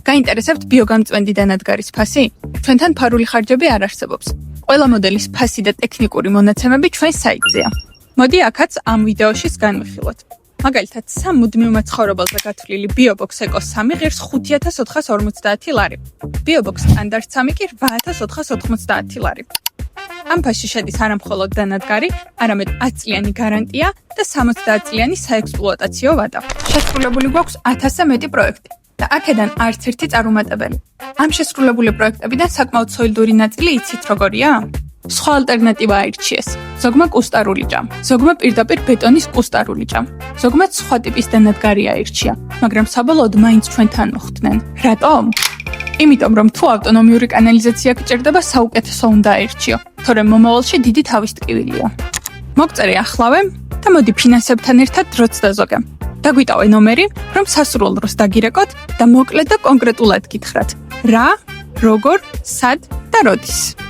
გაინტერესებთ ბიოგამწვენდი დანადგარის ფასი? ჩვენთან ფარული ხარჯები არ არსებობს. ყველა მოდელის ფასი და ტექნიკური მონაცემები ჩვენ საიტზეა. მოდი აქაც ამ ვიდეოში განვიხილოთ. მაგალითად, სამ მუდმივ მაცხოვრებელზე გათვლილი BioBox Eco 3 ღირს 5450 ლარი. BioBox Standard 3 კი 8490 ლარი. ამ ფასში შედის არამხოლოდ დანადგარი, არამედ 10 წლიანი გარანტია და 70 წლიანი საექსპლუატაციო ვადა. შესრულებული გვაქვს 1000-ზე მეტი პროექტი და აქედან არც ერთი წარუმატებელი. ამ შესრულებული პროექტებიდან საკმაოდ სოლიდური ნაწილი იცით როგორია? სხვა ალტერნატივა აირჩიეს. ზოგმა კუსტარული ჭამ, ზოგმა პირდაპირ ბეტონის კუსტარული ჭამ, ზოგმაც სხვა ტიპის დანადგარი აირჩია, მაგრამ საბოლოოდ მაინც ჩვენთან მოხვდნენ. რატომ? იმიტომ რომ თუ ავტონომიური კანალიზაცია გჭირდება, საუკეთესო უნდა აირჩიო, თორემ მომავალში დიდი თავის ტკივილია. მოგწერე ახლავე და მოდი ფინანსებთან ერთად დროც დაზოგე. დაგვიტოვე ნომერი, რომ სასურველ დროს დაგირეკოთ და მოკლედ და კონკრეტულად გითხრათ, რა, როგორ, სად და როდის.